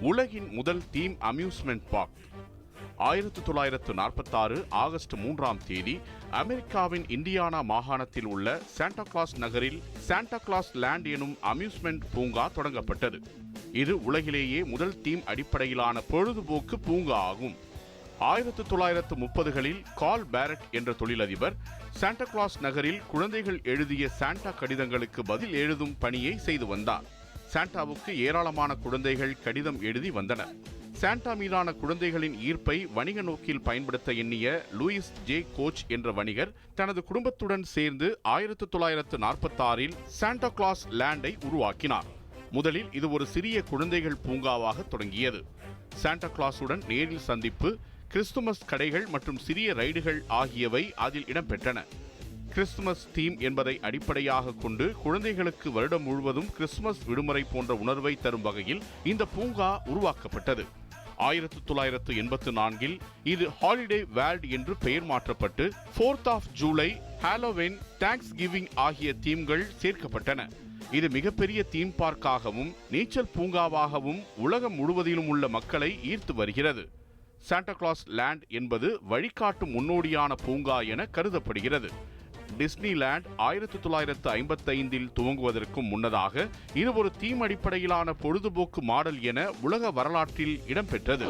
உலகின் முதல் theme amusement park. 1946 August 3ஆம் தேதி அமெரிக்காவின் இண்டியானா மாகாணத்தில் உள்ள சாண்டா கிளாஸ் நகரில் சாண்டா கிளாஸ் லேண்ட் எனும் அம்யூஸ்மெண்ட் பூங்கா தொடங்கப்பட்டது. இது உலகிலேயே முதல் தீம் அடிப்படையிலான பொழுதுபோக்கு பூங்கா ஆகும். 1930களில் கார்ல் பேரட் என்ற தொழிலதிபர் சாண்டா கிளாஸ் நகரில் குழந்தைகள் எழுதிய சாண்டா கடிதங்களுக்கு பதில் எழுதும் பணியை செய்து வந்தார். சாண்டாவுக்கு ஏராளமான குழந்தைகள் கடிதம் எழுதி வந்தனர். சாண்டா மீதான குழந்தைகளின் ஈர்ப்பை வணிக நோக்கில் பயன்படுத்த எண்ணிய லூயிஸ் ஜே கோச் என்ற வணிகர் தனது குடும்பத்துடன் சேர்ந்து 1946இல் சாண்டா கிளாஸ் லேண்டை உருவாக்கினார். முதலில் இது ஒரு சிறிய குழந்தைகள் பூங்காவாக தொடங்கியது. சாண்டா கிளாஸுடன் நேரில் சந்திப்பு, கிறிஸ்துமஸ் கடைகள் மற்றும் சிறிய ரைடுகள் ஆகியவை அதில் இடம்பெற்றன. கிறிஸ்துமஸ் தீம் என்பதை அடிப்படையாக கொண்டு குழந்தைகளுக்கு வருடம் முழுவதும் கிறிஸ்துமஸ் விடுமுறை போன்ற உணர்வை தரும் வகையில் இந்த பூங்கா உருவாக்கப்பட்டது. 1984இல் இது ஹாலிடே வேர்ல்ட் என்று பெயர் மாற்றப்பட்டு 4th of July, Halloween, Thanksgiving ஆகிய தீம்கள் சேர்க்கப்பட்டன. இது மிகப்பெரிய தீம் பார்க்காகவும் நீச்சல் பூங்காவாகவும் உலகம் முழுவதிலும் உள்ள மக்களை ஈர்த்து வருகிறது. சாண்டா கிளாஸ் லேண்ட் என்பது வழிகாட்டும் முன்னோடியான பூங்கா என கருதப்படுகிறது. டிஸ்னிலேண்ட் 1955இல் துவங்குவதற்கும் முன்னதாக இது ஒரு தீம் அடிப்படையிலான பொழுதுபோக்கு மாடல் என உலக வரலாற்றில் இடம்பெற்றது.